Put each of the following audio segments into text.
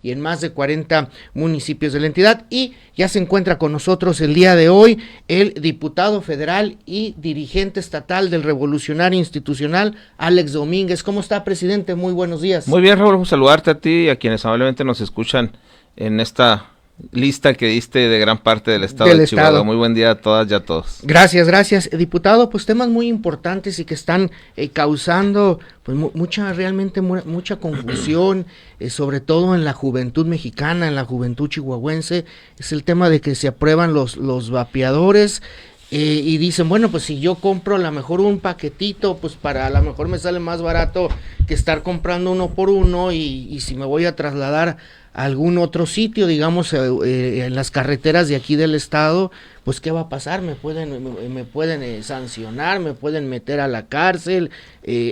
y en más de 40 municipios de la entidad. Y ya se encuentra con nosotros el día de hoy el diputado federal y dirigente estatal del Revolucionario Institucional, Alex Domínguez. ¿Cómo está, presidente? Muy buenos días. Muy bien, Raúl, saludarte a ti y a quienes amablemente nos escuchan en esta lista que diste de gran parte del estado de Chihuahua. Muy buen día a todas y a todos. Gracias. Diputado, pues temas muy importantes y que están causando pues mucha confusión, sobre todo en la juventud mexicana, en la juventud chihuahuense. Es el tema de que se aprueban los vapeadores. Y dicen, bueno, pues si yo compro a lo mejor un paquetito, pues a lo mejor me sale más barato que estar comprando uno por uno, y si me voy a trasladar a algún otro sitio, digamos, en las carreteras de aquí del estado, pues ¿qué va a pasar? Me pueden sancionar, me pueden meter a la cárcel.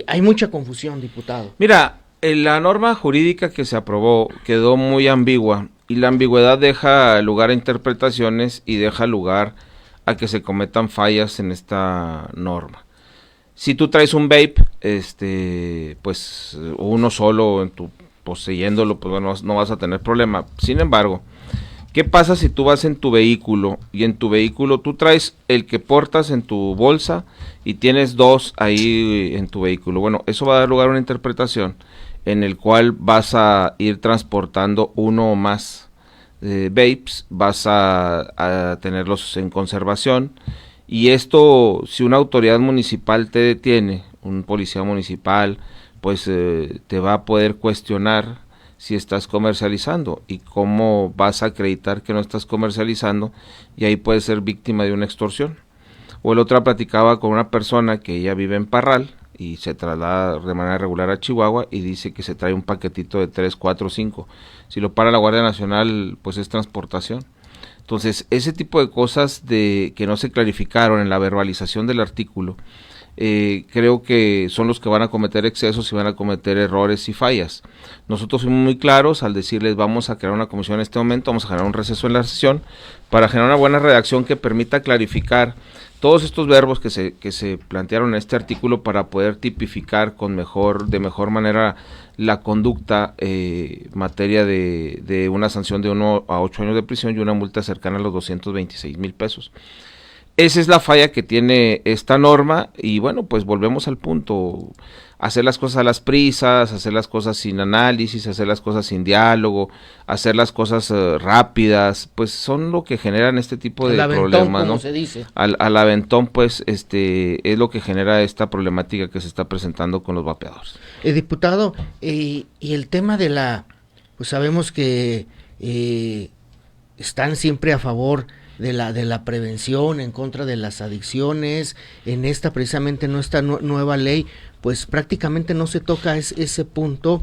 Hay mucha confusión, diputado. Mira, la norma jurídica que se aprobó quedó muy ambigua, y la ambigüedad deja lugar a interpretaciones y deja lugar a que se cometan fallas en esta norma. Si tú traes un vape, pues uno solo poseyéndolo, pues bueno, no vas a tener problema. Sin embargo, ¿qué pasa si tú vas en tu vehículo y en tu vehículo tú traes el que portas en tu bolsa y tienes dos ahí en tu vehículo? Bueno, eso va a dar lugar a una interpretación en el cual vas a ir transportando uno o más vapes, vas a tenerlos en conservación, y esto, si una autoridad municipal te detiene, un policía municipal, pues te va a poder cuestionar si estás comercializando y cómo vas a acreditar que no estás comercializando, y ahí puedes ser víctima de una extorsión. O el otro platicaba con una persona que ella vive en Parral y se traslada de manera regular a Chihuahua y dice que se trae un paquetito de 3, 4, 5. Si lo para la Guardia Nacional, pues es transportación. Entonces, ese tipo de cosas que no se clarificaron en la verbalización del artículo, creo que son los que van a cometer excesos y van a cometer errores y fallas. Nosotros fuimos muy claros al decirles, vamos a crear una comisión en este momento, vamos a generar un receso en la sesión para generar una buena redacción que permita clarificar todos estos verbos que se plantearon en este artículo, para poder tipificar de mejor manera la conducta, materia de una sanción de 1 a 8 años de prisión y una multa cercana a los 226,000 pesos. Esa es la falla que tiene esta norma, y bueno, pues volvemos al punto: hacer las cosas a las prisas, hacer las cosas sin análisis, hacer las cosas sin diálogo, hacer las cosas rápidas, pues son lo que generan este tipo de problemas, ¿no? Se dice. Al aventón, pues es lo que genera esta problemática que se está presentando con los vapeadores. Diputado, y el tema pues sabemos que están siempre a favor de la prevención, en contra de las adicciones. En esta nueva ley, pues prácticamente no se toca ese punto,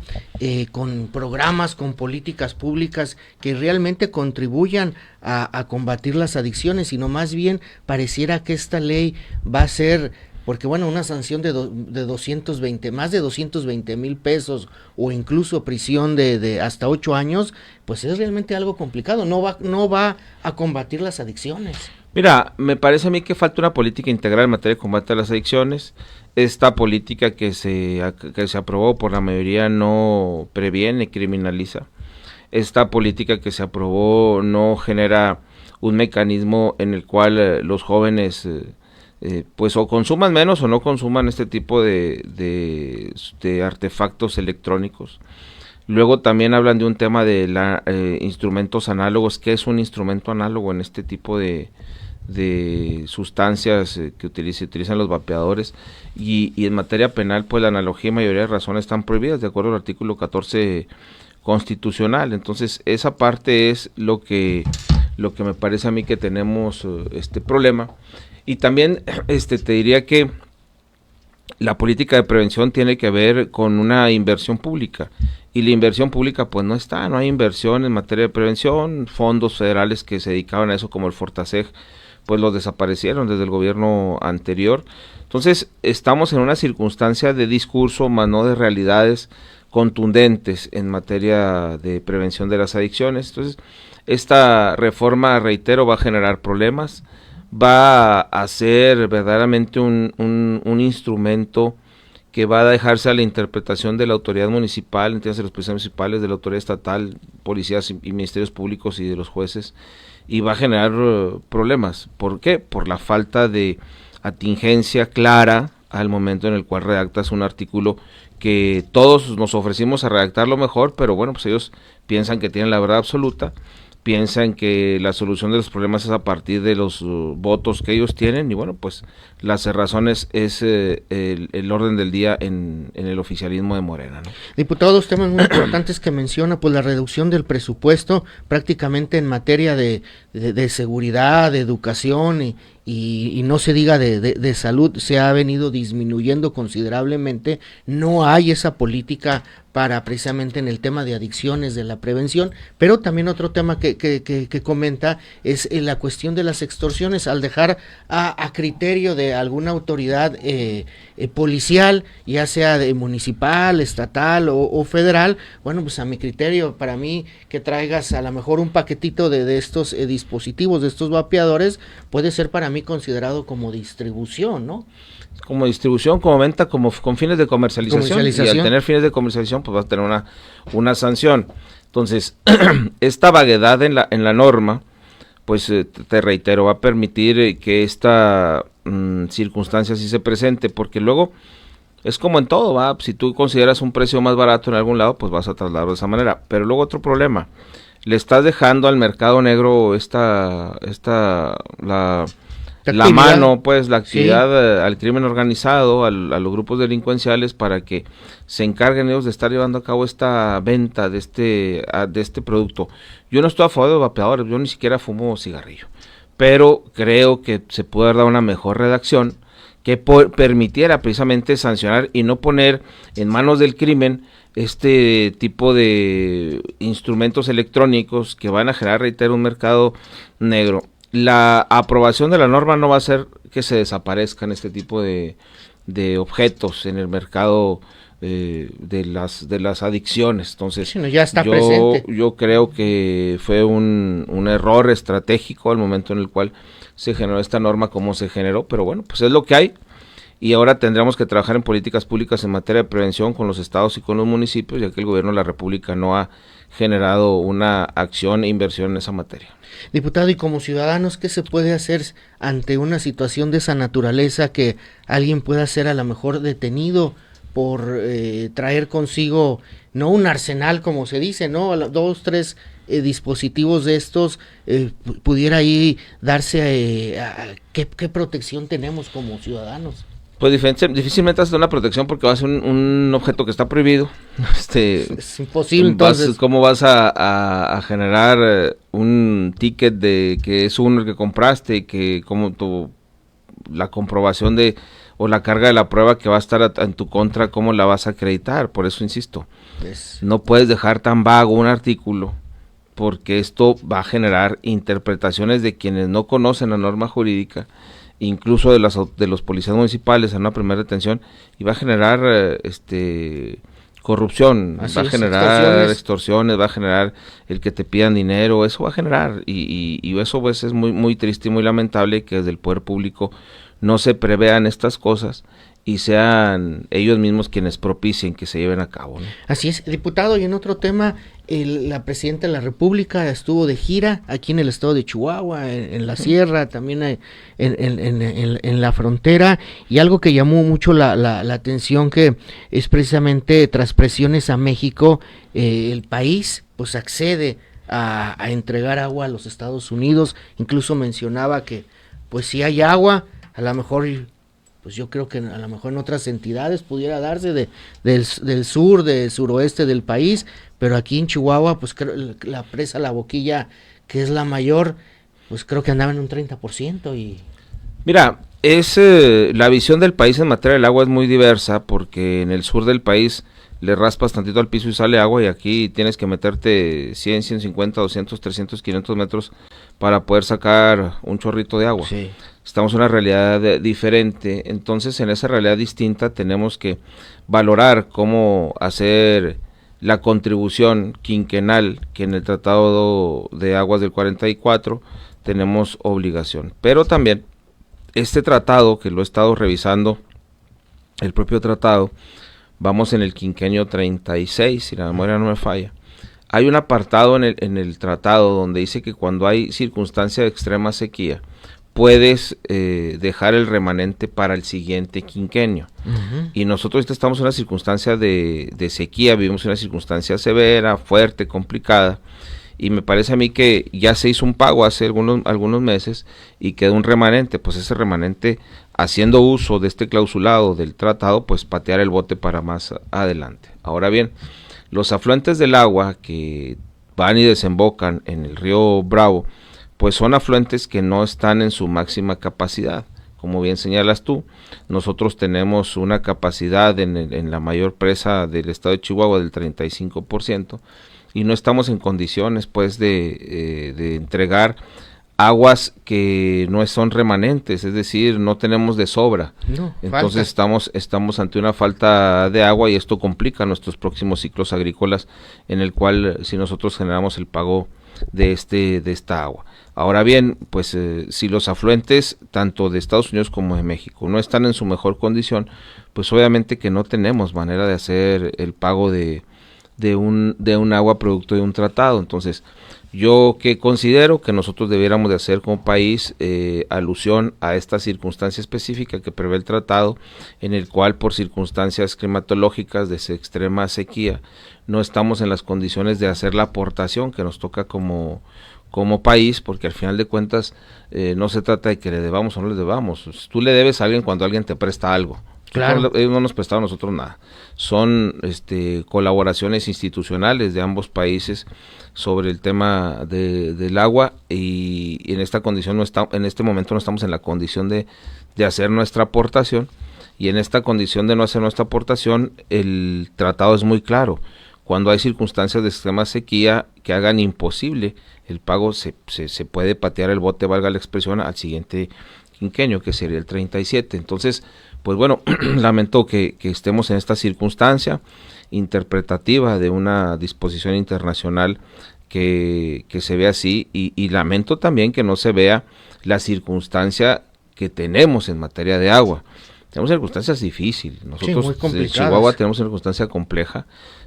con programas, con políticas públicas que realmente contribuyan a combatir las adicciones, sino más bien pareciera que esta ley va a ser, porque bueno, una sanción de 220, más de 220,000 pesos, o incluso prisión de hasta 8 años, pues es realmente algo complicado, no va a combatir las adicciones. Mira, me parece a mí que falta una política integral en materia de combate a las adicciones. Esta política que se aprobó por la mayoría no previene, criminaliza. Esta política que se aprobó no genera un mecanismo en el cual los jóvenes pues o consuman menos o no consuman este tipo de artefactos electrónicos. Luego también hablan de un tema de instrumentos análogos. ¿Qué es un instrumento análogo en este tipo de sustancias que se utilizan los vapeadores? Y en materia penal, pues la analogía y mayoría de razones están prohibidas de acuerdo al artículo 14 constitucional. Entonces esa parte es lo que me parece a mí que tenemos este problema. Y también te diría que la política de prevención tiene que ver con una inversión pública, y la inversión pública pues no hay inversión en materia de prevención. Fondos federales que se dedicaban a eso, como el Fortaseg, pues los desaparecieron desde el gobierno anterior. Entonces estamos en una circunstancia de discurso, más no de realidades contundentes en materia de prevención de las adicciones. Entonces esta reforma, reitero, va a generar problemas, va a ser verdaderamente un instrumento que va a dejarse a la interpretación de la autoridad municipal, entiendes, de los policías municipales, de la autoridad estatal, policías y ministerios públicos y de los jueces, y va a generar problemas. ¿Por qué? Por la falta de atingencia clara al momento en el cual redactas un artículo que todos nos ofrecimos a redactarlo mejor, pero bueno, pues ellos piensan que tienen la verdad absoluta, piensan que la solución de los problemas es a partir de los votos que ellos tienen, y bueno, pues la cerrazón es el orden del día en el oficialismo de Morena, ¿no? Diputado, dos temas muy importantes que menciona, pues la reducción del presupuesto prácticamente en materia de seguridad, de educación y no se diga de salud, se ha venido disminuyendo considerablemente. No hay esa política para precisamente en el tema de adicciones, de la prevención, pero también otro tema que comenta es la cuestión de las extorsiones, al dejar a criterio de alguna autoridad policial, ya sea de municipal, estatal o federal. Bueno, pues a mi criterio, para mí, que traigas a lo mejor un paquetito de estos dispositivos, de estos vapeadores, puede ser para mí considerado como distribución, ¿no? Como distribución, como venta, como con fines de comercialización, y al tener fines de comercialización pues vas a tener una sanción. Entonces, esta vaguedad en la norma, pues te reitero, va a permitir que esta circunstancia sí se presente, porque luego es como en todo, ¿va? Si tú consideras un precio más barato en algún lado, pues vas a trasladarlo de esa manera. Pero luego otro problema, le estás dejando al mercado negro la mano, pues, la actividad, sí, al crimen organizado, a los grupos delincuenciales, para que se encarguen ellos de estar llevando a cabo esta venta de este producto. Yo no estoy a favor de los vapeadores, yo ni siquiera fumo cigarrillo, pero creo que se puede haber dado una mejor redacción que permitiera precisamente sancionar y no poner en manos del crimen este tipo de instrumentos electrónicos que van a generar, reitero, un mercado negro. La aprobación de la norma no va a hacer que se desaparezcan este tipo de objetos en el mercado de las adicciones. Entonces, sí, no, ya está presente. Yo creo que fue un error estratégico al momento en el cual se generó esta norma como se generó, pero bueno, pues es lo que hay, y ahora tendremos que trabajar en políticas públicas en materia de prevención con los estados y con los municipios, ya que el gobierno de la República no ha generado una acción e inversión en esa materia. Diputado, y como ciudadanos, ¿qué se puede hacer ante una situación de esa naturaleza, que alguien pueda ser a lo mejor detenido por traer consigo, no un arsenal como se dice, no, 2, 3 dispositivos de estos, pudiera ahí darse ¿qué protección tenemos como ciudadanos? Pues difícilmente hace una protección, porque va a ser un objeto que está prohibido. Es imposible, entonces. ¿Cómo vas a generar un ticket de que es uno el que compraste, y que como la comprobación o la carga de la prueba que va a estar en tu contra, cómo la vas a acreditar? Por eso insisto, no puedes dejar tan vago un artículo, porque esto va a generar interpretaciones de quienes no conocen la norma jurídica, incluso de los policías municipales en una primera detención, y va a generar corrupción, va a generar extorsiones, va a generar el que te pidan dinero, eso va a generar, y eso pues es muy, muy triste y muy lamentable que desde el poder público no se prevean estas cosas y sean ellos mismos quienes propicien que se lleven a cabo, ¿no? Así es, diputado. Y en otro tema, la presidenta de la República estuvo de gira aquí en el estado de Chihuahua, en la sierra, también en la frontera, y algo que llamó mucho la atención, que es precisamente tras presiones a México, el país pues accede a entregar agua a los Estados Unidos. Incluso mencionaba que pues si hay agua, a lo mejor, pues yo creo que a lo mejor en otras entidades pudiera darse del sur, del suroeste del país, pero aquí en Chihuahua, pues creo, la presa La Boquilla, que es la mayor, pues creo que andaba en un 30%. Y mira, la visión del país en materia del agua es muy diversa, porque en el sur del país le raspas tantito al piso y sale agua, y aquí tienes que meterte 100, 150, 200, 300, 500 metros para poder sacar un chorrito de agua. Sí. Estamos en una realidad diferente, entonces en esa realidad distinta tenemos que valorar cómo hacer la contribución quinquenal que en el Tratado de Aguas del 44 tenemos obligación. Pero también este tratado, que lo he estado revisando el propio tratado, vamos en el quinquenio 36, si la memoria no me falla. Hay un apartado en el tratado donde dice que cuando hay circunstancia de extrema sequía, puedes dejar el remanente para el siguiente quinquenio. Y nosotros ahorita estamos en una circunstancia de sequía, vivimos en una circunstancia severa, fuerte, complicada, y me parece a mí que ya se hizo un pago hace algunos meses y quedó un remanente, pues ese remanente, haciendo uso de este clausulado del tratado, pues patear el bote para más adelante. Ahora bien, los afluentes del agua que van y desembocan en el río Bravo, pues son afluentes que no están en su máxima capacidad. Como bien señalas tú, nosotros tenemos una capacidad en la mayor presa del estado de Chihuahua del 35%, y no estamos en condiciones pues de entregar aguas que no son remanentes, es decir, no tenemos de sobra. No, entonces estamos ante una falta de agua, y esto complica nuestros próximos ciclos agrícolas, en el cual si nosotros generamos el pago de esta agua. Ahora bien, pues si los afluentes tanto de Estados Unidos como de México no están en su mejor condición, pues obviamente que no tenemos manera de hacer el pago de un agua producto de un tratado. Entonces, yo que considero que nosotros debiéramos de hacer como país alusión a esta circunstancia específica que prevé el tratado, en el cual por circunstancias climatológicas de extrema sequía no estamos en las condiciones de hacer la aportación que nos toca como país, porque al final de cuentas no se trata de que le debamos o no le debamos. Tú le debes a alguien cuando alguien te presta algo. Claro. Ellos no nos prestaron a nosotros nada. Son colaboraciones institucionales de ambos países sobre el tema del agua, y en esta condición en este momento no estamos en la condición de hacer nuestra aportación, y en esta condición de no hacer nuestra aportación el tratado es muy claro. Cuando hay circunstancias de extrema sequía que hagan imposible el pago, se puede patear el bote, valga la expresión, al siguiente quinquenio, que sería el 37. Entonces, pues bueno, lamento que estemos en esta circunstancia interpretativa de una disposición internacional que se ve así, y lamento también que no se vea la circunstancia que tenemos en materia de agua. Tenemos circunstancias difíciles. Nosotros en Chihuahua tenemos una circunstancia compleja.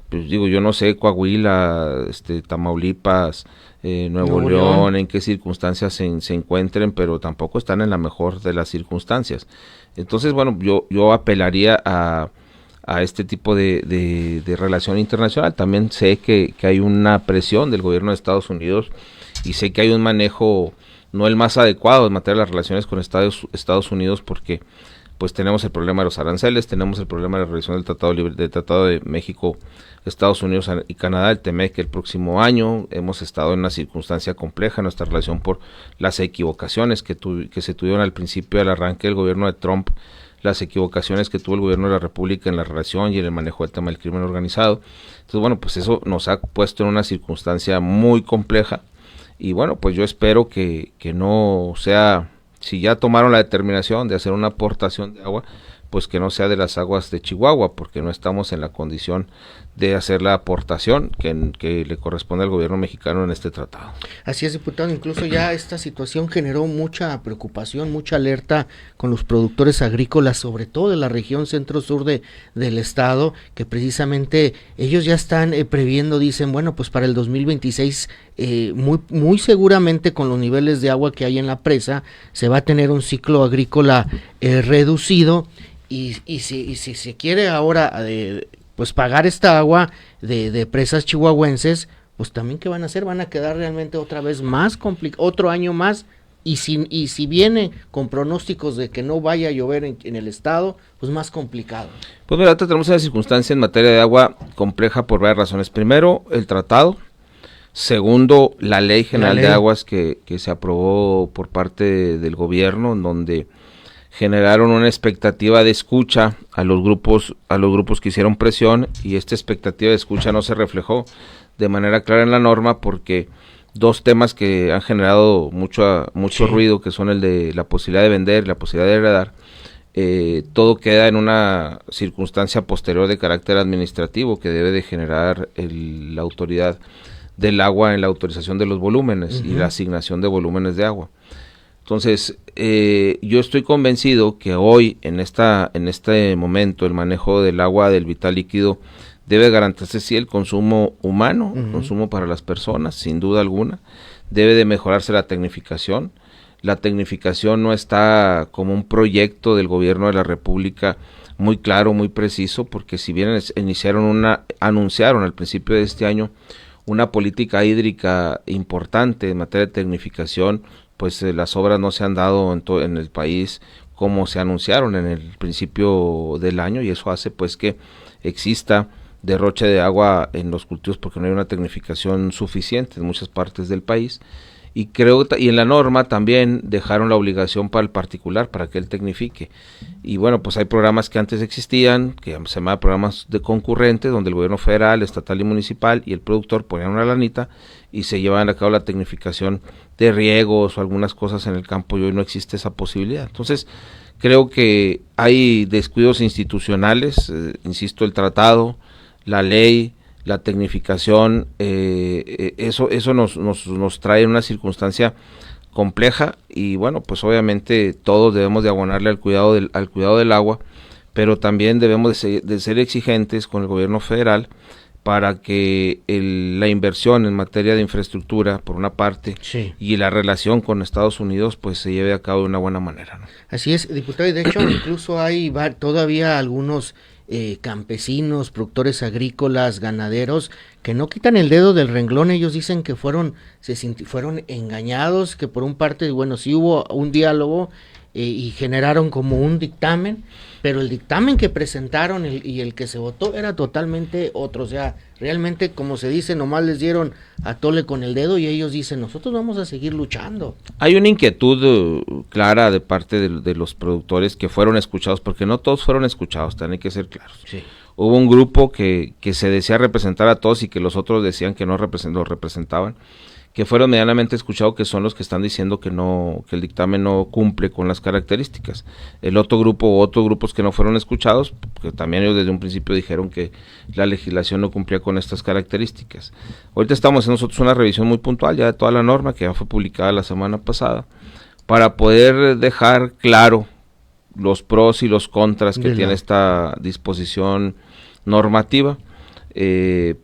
Pues digo, yo no sé Coahuila, Tamaulipas, Nuevo León, en qué circunstancias se encuentren, pero tampoco están en la mejor de las circunstancias. Entonces, bueno, yo apelaría a este tipo de relación internacional. También sé que hay una presión del gobierno de Estados Unidos, y sé que hay un manejo no el más adecuado en materia de las relaciones con Estados Unidos, porque pues tenemos el problema de los aranceles, tenemos el problema de la revisión del Tratado de México, Estados Unidos y Canadá, el TEMEC, el próximo año. Hemos estado en una circunstancia compleja en nuestra relación por las equivocaciones que se tuvieron al principio del arranque del gobierno de Trump, las equivocaciones que tuvo el gobierno de la República en la relación y en el manejo del tema del crimen organizado. Entonces, bueno, pues eso nos ha puesto en una circunstancia muy compleja, y bueno, pues yo espero que no sea, si ya tomaron la determinación de hacer una aportación de agua, pues que no sea de las aguas de Chihuahua, porque no estamos en la condición de hacer la aportación que le corresponde al gobierno mexicano en este tratado. Así es, diputado. Incluso ya esta situación generó mucha preocupación, mucha alerta con los productores agrícolas, sobre todo de la región centro-sur del estado, que precisamente ellos ya están previendo, dicen, bueno, pues para el 2026 muy seguramente con los niveles de agua que hay en la presa se va a tener un ciclo agrícola reducido, y si se quiere ahora pues pagar esta agua de presas chihuahuenses, pues también ¿qué van a hacer? Van a quedar realmente otra vez más otro año más, y si viene con pronósticos de que no vaya a llover en el estado, pues más complicado. Pues mira, ahorita tenemos una circunstancia en materia de agua compleja por varias razones. Primero, el tratado. Segundo, la Ley General de Aguas que se aprobó por parte del gobierno, en donde generaron una expectativa de escucha a los grupos que hicieron presión, y esta expectativa de escucha no se reflejó de manera clara en la norma, porque dos temas que han generado mucho ruido, que son el de la posibilidad de vender y la posibilidad de heredar, todo queda en una circunstancia posterior de carácter administrativo que debe de generar la autoridad del agua en la autorización de los volúmenes y la asignación de volúmenes de agua. Entonces, yo estoy convencido que hoy, en este momento, el manejo del agua, del vital líquido, debe garantizarse sí el consumo humano, consumo para las personas, sin duda alguna. Debe de mejorarse la tecnificación. La tecnificación no está como un proyecto del gobierno de la República muy claro, muy preciso, porque si bien anunciaron al principio de este año una política hídrica importante en materia de tecnificación, pues las obras no se han dado en el país como se anunciaron en el principio del año, y eso hace pues que exista derroche de agua en los cultivos porque no hay una tecnificación suficiente en muchas partes del país. Y y en la norma también dejaron la obligación para el particular, para que él tecnifique. Y bueno, pues hay programas que antes existían, que se llamaban programas de concurrentes, donde el gobierno federal, estatal y municipal y el productor ponían una lanita y se llevaban a cabo la tecnificación de riegos o algunas cosas en el campo, y hoy no existe esa posibilidad. Entonces, creo que hay descuidos institucionales, insisto, el tratado, la ley, la tecnificación, eso nos trae una circunstancia compleja, y bueno, pues obviamente todos debemos de abonarle al cuidado del agua, pero también debemos de ser exigentes con el gobierno federal para que la inversión en materia de infraestructura, por una parte, sí, y la relación con Estados Unidos, pues se lleve a cabo de una buena manera, ¿no? Así es, diputado, y de hecho incluso hay todavía algunos campesinos, productores agrícolas, ganaderos, que no quitan el dedo del renglón. Ellos dicen que fueron engañados, que por un parte, bueno, sí hubo un diálogo y generaron como un dictamen, pero el dictamen que presentaron y el que se votó era totalmente otro. O sea, realmente, como se dice, nomás les dieron a tole con el dedo, y ellos dicen, nosotros vamos a seguir luchando. Hay una inquietud clara de parte de los productores que fueron escuchados, porque no todos fueron escuchados, también hay que ser claros. Sí. Hubo un grupo que se decía representar a todos y que los otros decían que no los representaban, que fueron medianamente escuchados, que son los que están diciendo que el dictamen no cumple con las características. El otros grupos que no fueron escuchados, que también ellos desde un principio dijeron que la legislación no cumplía con estas características. Ahorita estamos haciendo nosotros una revisión muy puntual ya de toda la norma, que ya fue publicada la semana pasada, para poder dejar claro los pros y los contras que tiene esta disposición normativa,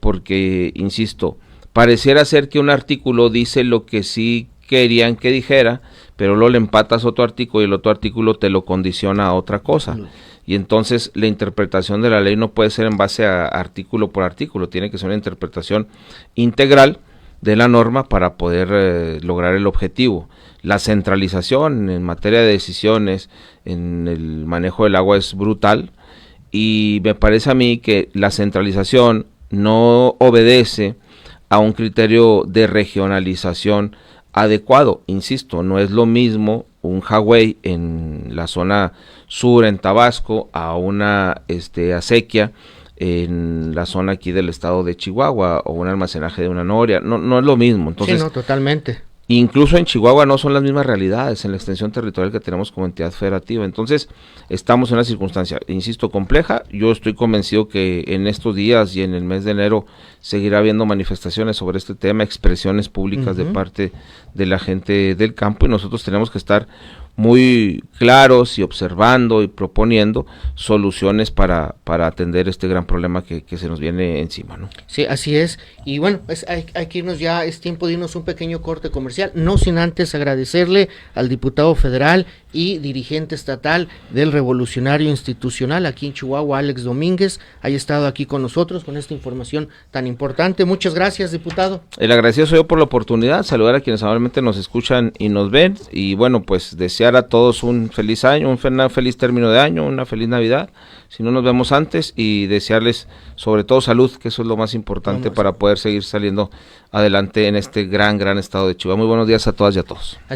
porque, insisto, pareciera ser que un artículo dice lo que sí querían que dijera, pero luego le empatas otro artículo y el otro artículo te lo condiciona a otra cosa. Y entonces la interpretación de la ley no puede ser en base a artículo por artículo, tiene que ser una interpretación integral de la norma para poder lograr el objetivo. La centralización en materia de decisiones en el manejo del agua es brutal, y me parece a mí que la centralización no obedece a un criterio de regionalización adecuado. Insisto, no es lo mismo un Hawái en la zona sur, en Tabasco, a una acequia en la zona aquí del estado de Chihuahua, o un almacenaje de una noria. No es lo mismo. Entonces, sí, no, totalmente. Incluso en Chihuahua no son las mismas realidades en la extensión territorial que tenemos como entidad federativa. Entonces, estamos en una circunstancia, insisto, compleja. Yo estoy convencido que en estos días y en el mes de enero seguirá habiendo manifestaciones sobre este tema, expresiones públicas de parte de la gente del campo, y nosotros tenemos que estar muy claros y observando y proponiendo soluciones para atender este gran problema que se nos viene encima, ¿no? Sí, así es. Y bueno, pues hay que irnos ya, es tiempo de irnos un pequeño corte comercial, no sin antes agradecerle al diputado federal y dirigente estatal del Revolucionario Institucional aquí en Chihuahua, Alex Domínguez, haya estado aquí con nosotros con esta información tan importante. Muchas gracias, diputado. El agradecido soy yo por la oportunidad, saludar a quienes amablemente nos escuchan y nos ven, y bueno, pues desear a todos un feliz año, un feliz término de año, una feliz Navidad, si no nos vemos antes, y desearles sobre todo salud, que eso es lo más importante para poder seguir saliendo adelante en este gran estado de Chihuahua. Muy buenos días a todas y a todos.